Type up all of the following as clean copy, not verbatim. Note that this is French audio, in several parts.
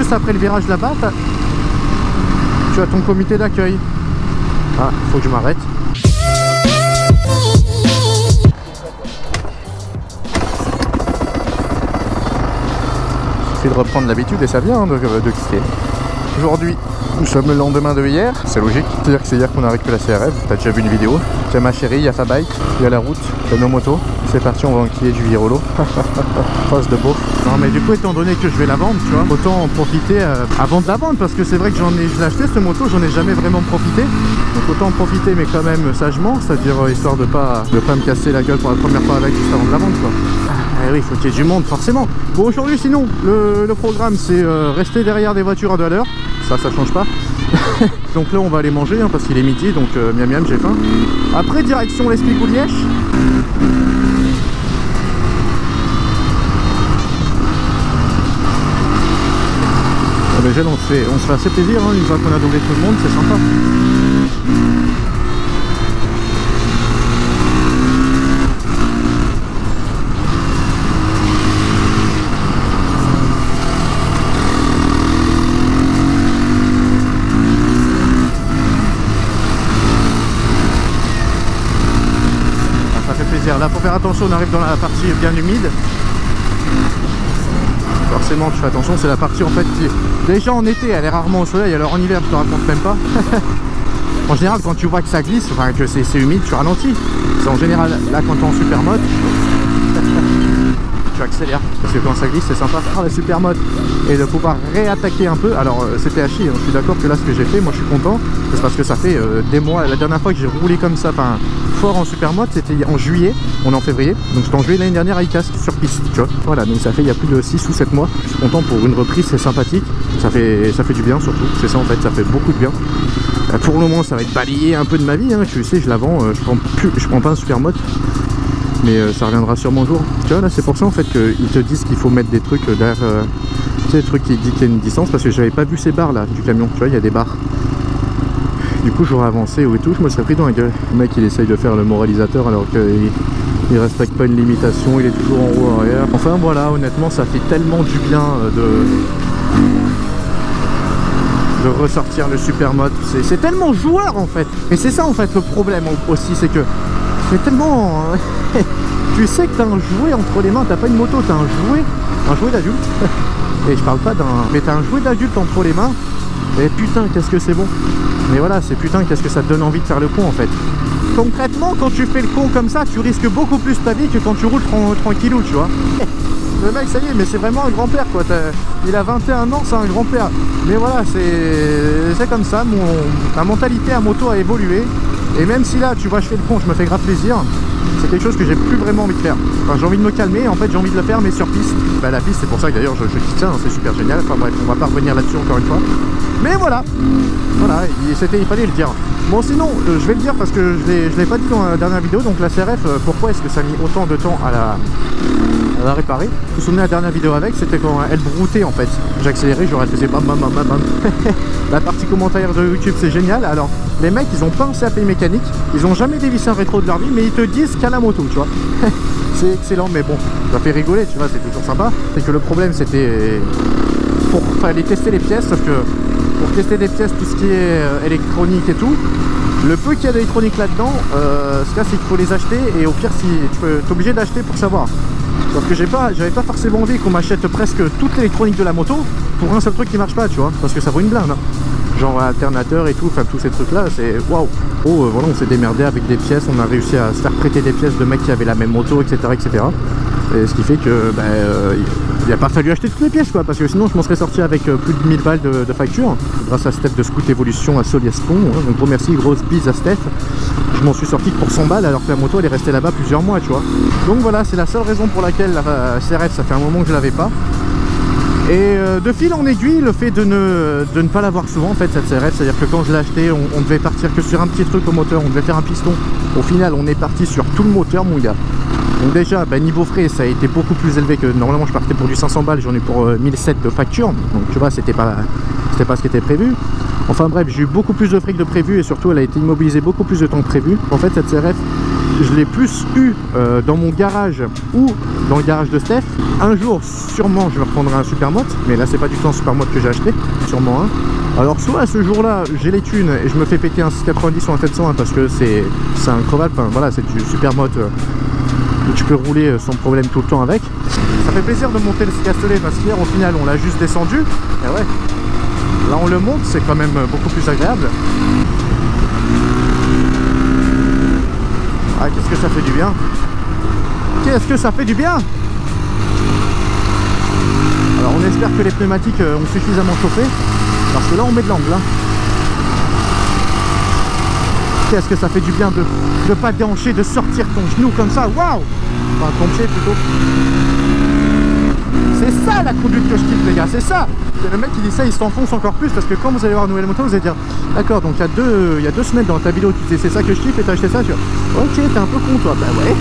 juste après le virage là-bas, tu as ton comité d'accueil. Ah, faut que je m'arrête. Il suffit de reprendre l'habitude et ça vient de quitter. Aujourd'hui, nous sommes le lendemain de hier, c'est logique. C'est-à-dire que c'est hier qu'on a récupéré la CRF, t'as déjà vu une vidéo. Tiens ma chérie, il y a sa bike, il y a la route, il y a nos motos. C'est parti, on va enquiller du virolo. Face de beau. Non mais du coup, étant donné que je vais la vendre, tu vois, autant en profiter avant de la vendre, parce que c'est vrai que je l'ai acheté ce moto, j'en ai jamais vraiment profité. Donc autant en profiter, mais quand même sagement, c'est-à-dire histoire de pas me casser la gueule pour la première fois avec juste avant de la vendre, quoi. Eh oui, il faut qu'il y ait du monde, forcément. Bon, aujourd'hui, sinon, le programme, c'est rester derrière des voitures à 2 à l'heure. Ça change pas. Donc là, on va aller manger, hein, parce qu'il est midi, donc miam miam, j'ai faim. Après, direction l'Esprit ou Liège. Ah, déjà, on se fait assez plaisir, hein, une fois qu'on a doublé tout le monde, c'est sympa. Là, faut faire attention, on arrive dans la partie bien humide. Forcément, tu fais attention, c'est la partie en fait qui, déjà en été, elle est rarement au soleil, alors en hiver, je te raconte même pas. En général, quand tu vois que ça glisse, enfin que c'est humide, tu ralentis. C'est en général, là, quand tu es en super mode, tu accélères. Parce que quand ça glisse, c'est sympa de faire la super mode et de pouvoir réattaquer un peu. Alors, c'était à chier, hein. Je suis d'accord que là, ce que j'ai fait, moi, je suis content. C'est parce que ça fait des mois. La dernière fois que j'ai roulé comme ça, enfin, fort en super mode, c'était en juillet. On est en février. Donc, c'était en juillet l'année dernière à ICAST sur piste, tu vois. Voilà, donc ça fait il y a plus de 6 ou 7 mois. Je suis content pour une reprise, c'est sympathique. Ça fait du bien surtout. C'est ça en fait, ça fait beaucoup de bien. Pour le moment, ça va être balayé un peu de ma vie, hein. Tu sais, je la vends, je prends pas un super mode. Mais ça reviendra sûrement un jour. Tu vois, là, c'est pour ça en fait qu'ils te disent qu'il faut mettre des trucs derrière. Tu sais, des trucs qui indiquent qu'il y a une distance. Parce que j'avais pas vu ces barres là du camion. Tu vois, il y a des barres. Du coup, j'aurais avancé ou et tout. Je me serais pris dans la gueule. Le mec, il essaye de faire le moralisateur alors qu'il respecte pas une limitation. Il est toujours en roue arrière. Enfin, voilà, honnêtement, ça fait tellement du bien de ressortir le super mode. C'est tellement joueur en fait. Et c'est ça en fait le problème aussi, c'est que c'est tellement... tu sais que t'as un jouet entre les mains, t'as pas une moto, t'as un jouet d'adulte. Et je parle pas d'un... Mais t'as un jouet d'adulte entre les mains. Et putain, qu'est-ce que c'est bon. Mais voilà, c'est putain, qu'est-ce que ça te donne envie de faire le con en fait. Concrètement, quand tu fais le con comme ça, tu risques beaucoup plus ta vie que quand tu roules tranquillou, tu vois. Le mec, ça y est, mais c'est vraiment un grand-père quoi. Il a 21 ans, c'est un grand-père. Mais voilà, c'est comme ça, ma mentalité à moto a évolué. Et même si là, tu vois, je fais le con, je me fais grave plaisir, c'est quelque chose que j'ai plus vraiment envie de faire. Enfin, j'ai envie de me calmer, en fait, j'ai envie de le faire, mais sur piste. Bah, la piste, c'est pour ça que d'ailleurs, je dis tiens, c'est super génial. Enfin bref, on va pas revenir là-dessus encore une fois. Mais voilà, il fallait le dire. Bon, sinon, je vais le dire parce que je l'ai pas dit dans la dernière vidéo. Donc la CRF, pourquoi est-ce que ça a mis autant de temps à la réparer? Vous vous souvenez, la dernière vidéo avec, c'était quand elle broutait en fait. J'accélérais, j'aurais faisais bam bam bam bam bam. La partie commentaire de YouTube, c'est génial. Alors, les mecs, ils ont pas un CAP mécanique, ils ont jamais dévissé un rétro de leur vie, mais ils te disent qu'à la moto, tu vois. C'est excellent, mais bon, ça fait rigoler, tu vois, c'est toujours sympa. C'est que le problème, c'était pour aller tester les pièces, sauf que pour tester des pièces, tout ce qui est électronique et tout, le peu qu'il y a d'électronique là-dedans, ce qu'il y a, c'est qu'il faut les acheter, et au pire, si tu es obligé d'acheter pour savoir. Parce que j'avais pas forcément envie qu'on m'achète presque toute l'électronique de la moto pour un seul truc qui marche pas, tu vois, parce que ça vaut une blinde, hein. Genre alternateur et tout, enfin tous ces trucs là, c'est waouh. Oh voilà, on s'est démerdé avec des pièces, on a réussi à se faire prêter des pièces de mecs qui avaient la même moto, etc. Et ce qui fait que il n'a pas fallu acheter toutes les pièces quoi, parce que sinon je m'en serais sorti avec plus de 1000 balles de facture grâce à Steph de Scoot Evolution à Soliascon, hein. Donc gros merci, grosse bise à Steph. Je m'en suis sorti pour 100 balles alors que la moto elle est restée là-bas plusieurs mois, tu vois. Donc voilà, c'est la seule raison pour laquelle la CRF, ça fait un moment que je l'avais pas. Et de fil en aiguille, le fait de ne pas l'avoir souvent en fait cette CRF, c'est à dire que quand je l'ai acheté, on devait partir que sur un petit truc au moteur, on devait faire un piston. Au final on est parti sur tout le moteur mon gars. Donc déjà niveau frais ça a été beaucoup plus élevé que normalement. Je partais pour du 500 balles, j'en ai pour 1007 de facture. Donc tu vois, c'était pas ce qui était prévu. Enfin bref, j'ai eu beaucoup plus de fric de prévu et surtout elle a été immobilisée beaucoup plus de temps que prévu. En fait cette CRF, je l'ai plus eu dans mon garage ou dans le garage de Steph. Un jour, sûrement, je me reprendrai un Supermoto, mais là, c'est pas du tout un Supermoto que j'ai acheté, sûrement un. Alors, soit ce jour-là, j'ai les thunes et je me fais péter un 690 ou un 701 parce que c'est incroyable. Enfin, voilà, c'est du Supermoto où tu peux rouler sans problème tout le temps avec. Ça fait plaisir de monter le Castellet parce qu'hier, au final, on l'a juste descendu. Et ouais, là, on le monte, c'est quand même beaucoup plus agréable. Ah, qu'est-ce que ça fait du bien! Qu'est-ce que ça fait du bien! Alors on espère que les pneumatiques ont suffisamment chauffé, parce que là on met de l'angle. Hein. Qu'est-ce que ça fait du bien de ne pas déhancher, de sortir ton genou comme ça, waouh! Enfin ton pied plutôt. C'est ça la conduite que je kiffe les gars, c'est ça! Et le mec qui dit ça, il s'enfonce encore plus parce que quand vous allez voir une nouvelle moto, vous allez dire d'accord, donc il y a deux semaines dans ta vidéo tu disais c'est ça que je kiffe et t'as acheté ça, tu vois. Ok, t'es un peu con toi, bah ouais.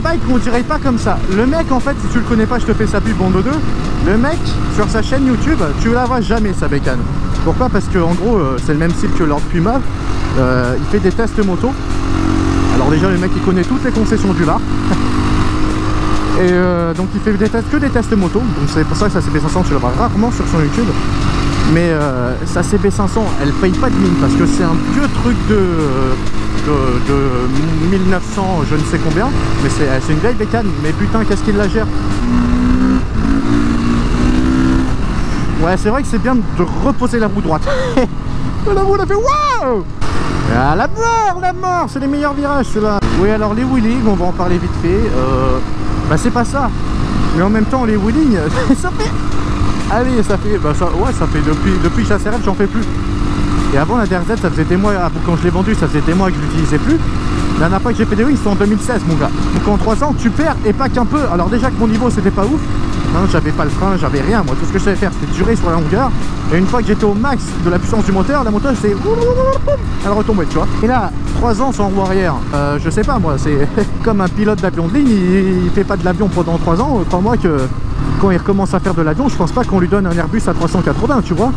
Bike, on dirait pas comme ça. Le mec, en fait, si tu le connais pas, je te fais sa pub en deux. Le mec, sur sa chaîne YouTube, tu la vois jamais sa bécane. Pourquoi? Parce que en gros, c'est le même style que Lord Puma. Il fait des tests moto. Alors déjà, le mec, il connaît toutes les concessions du Var. Et donc, il fait des tests, que des tests moto. Donc, c'est pour ça que sa CB500, tu la vois rarement sur son YouTube. Mais sa CB500, elle paye pas de mine parce que c'est un vieux truc de 1900 je ne sais combien, mais c'est une vieille bécane, mais putain qu'est-ce qu'il la gère. Ouais, c'est vrai que c'est bien de reposer la roue droite. La roue, elle a fait waouh. Ah, la mort, c'est les meilleurs virages ceux-là. Oui, alors les wheelings, on va en parler vite fait. Bah c'est pas ça, mais en même temps les wheelings ça fait, allez, ça fait, bah ça, ouais, ça fait depuis que j'ai la CRF, j'en fais plus. Et avant la DRZ, ça faisait des mois, quand je l'ai vendu, ça faisait des mois que je l'utilisais plus. La dernière fois que j'ai fait des wheelings, c'était en 2016 mon gars. Donc en 3 ans, tu perds et pas qu'un peu. Alors déjà que mon niveau c'était pas ouf, hein, j'avais pas le frein, j'avais rien. Moi tout ce que je savais faire c'était durer sur la longueur. Et une fois que j'étais au max de la puissance du moteur, la moto c'est, elle retombait, tu vois. Et là, 3 ans sans roue arrière, je sais pas moi, c'est comme un pilote d'avion de ligne, il fait pas de l'avion pendant 3 ans. Crois-moi que quand il recommence à faire de l'avion, je pense pas qu'on lui donne un Airbus à 380, tu vois.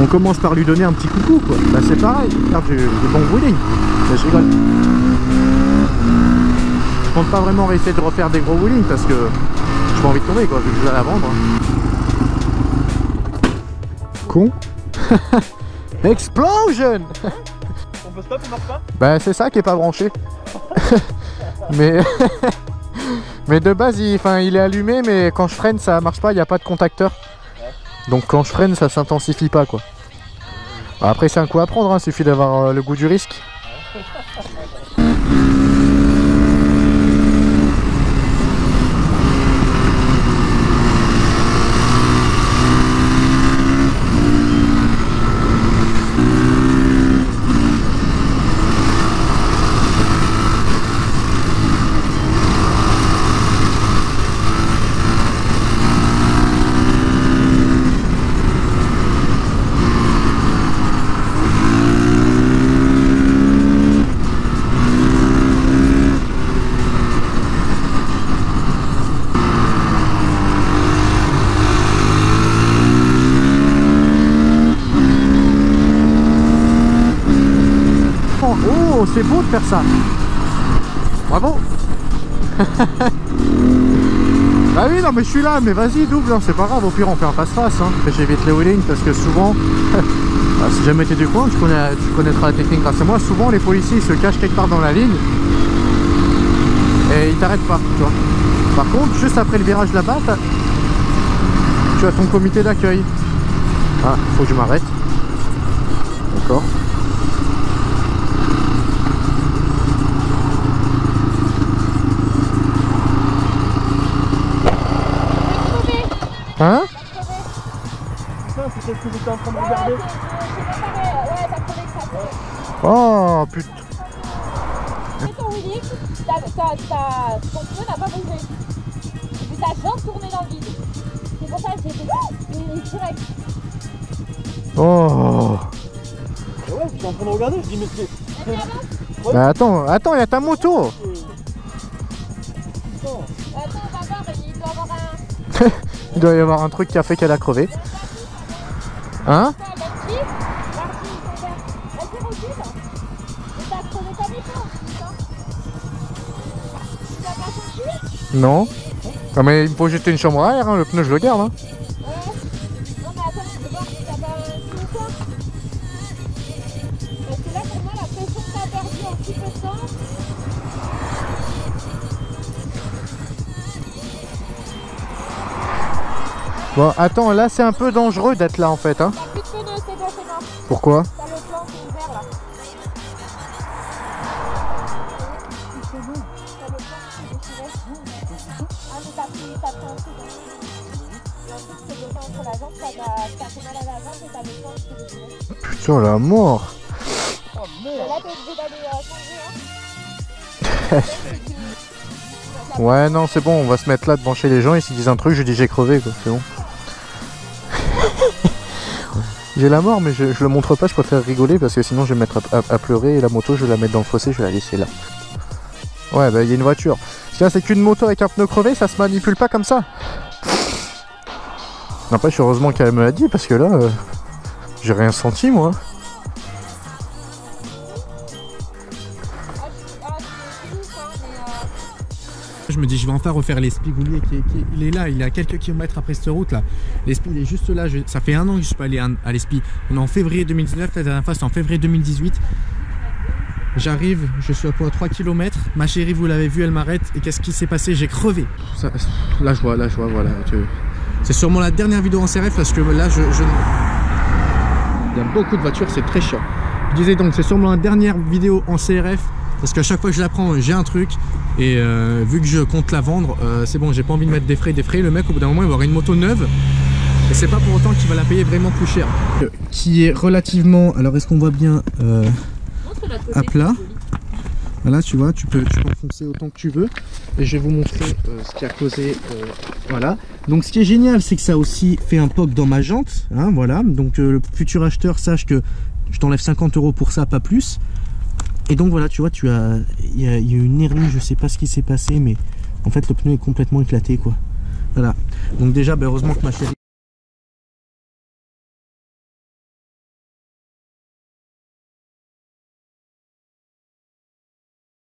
On commence par lui donner un petit coucou quoi. Bah c'est pareil, faire du bon wheeling. Je rigole. Je compte pas vraiment essayer de refaire des gros wheelings parce que j'ai pas envie de tomber quoi, vu que je vais la vendre. Con. Explosion. On peut stop, on marche pas? Bah c'est ça qui est pas branché. Mais mais de base il est allumé, mais quand je freine ça marche pas, il n'y a pas de contacteur. Donc quand je freine ça s'intensifie pas quoi. Après c'est un coup à prendre, hein, suffit d'avoir le goût du risque. Oh, c'est beau de faire ça. Bravo. Bah oui, non mais je suis là, mais vas-y double, hein, c'est pas grave, au pire on fait un face-face. Hein. J'évite les wheelings parce que souvent, si jamais t'es du coin, tu connaîtras la technique grâce à moi, souvent les policiers ils se cachent quelque part dans la ligne et ils t'arrêtent pas, tu vois. Par contre, juste après le virage là-bas, tu as ton comité d'accueil. Ah, faut que je m'arrête. D'accord. Hein? C'est ce que j'étais en train de regarder. Oh putain. unique, ton pneu n'a pas bougé. Et puis ta jambe tournée dans le vide. C'est pour ça que j'ai été direct. Oh. Et ouais, j'étais en train de regarder, je dis mais c'est... Bah attends, il y a ta moto. Attends, on va voir, il doit avoir un... Il doit y avoir un truc qui a fait qu'elle a crevé. Hein? Non. Ah mais il me faut jeter une chambre à air, hein. Le pneu je le garde. Hein. Non mais attends, je vais voir si t'as pas un coup ou quoi. Parce que là pour moi la pression que t'as perdue en petit peu de temps. Bon attends, là c'est un peu dangereux d'être là en fait. Hein. T'as plus de pneus, c'est bon, c'est mort. Pourquoi? T'as le plan qui est ouvert là. T'as le plan qui est ouvert. Ah mais t'as pris un truc. Et ensuite c'est bloqué entre la jambe, t'as fait mal à la jambe et t'as le plan qui est ouvert. Putain la mort. Oh Et merde. là t'es obligé d'aller changer hein. Ouais non c'est bon, on va se mettre là devant chez les gens et s'ils disent un truc je dis j'ai crevé quoi, c'est bon. J'ai la mort mais je le montre pas, je préfère rigoler parce que sinon je vais me mettre à pleurer et la moto je vais la mettre dans le fossé, je vais la laisser là. Ouais bah il y a une voiture. Tiens c'est qu'une moto avec un pneu crevé, ça se manipule pas comme ça. N'empêche heureusement qu'elle me l'a dit parce que là j'ai rien senti moi. Je me dis je vais enfin refaire l'Espigoulier il est là, il est à quelques kilomètres après cette route là. L'Espi il est juste là, ça fait un an que je suis pas allé à l'Espi. On est en février 2019, la dernière fois c'était en février 2018. J'arrive, je suis à quoi 3 km, ma chérie vous l'avez vu elle m'arrête et qu'est-ce qui s'est passé? J'ai crevé. Là je vois, voilà. C'est sûrement la dernière vidéo en CRF parce que là il y a beaucoup de voitures, c'est très chiant. Je disais donc c'est sûrement la dernière vidéo en CRF. Parce qu'à chaque fois que je la prends, j'ai un truc. Et vu que je compte la vendre, c'est bon, j'ai pas envie de mettre des frais. Le mec, au bout d'un moment, il va avoir une moto neuve. Et c'est pas pour autant qu'il va la payer vraiment plus cher. Qui est relativement... Alors, est-ce qu'on voit bien à plat? Voilà, tu vois, tu peux enfoncer autant que tu veux. Et je vais vous montrer ce qui a causé... voilà. Donc, ce qui est génial, c'est que ça a aussi fait un POC dans ma jante. Hein, voilà. Donc, le futur acheteur, sache que je t'enlève 50 € pour ça, pas plus. Et donc voilà, tu vois, il y a une hernie, je sais pas ce qui s'est passé, mais en fait le pneu est complètement éclaté quoi. Voilà. Donc déjà, bah, heureusement que ma chérie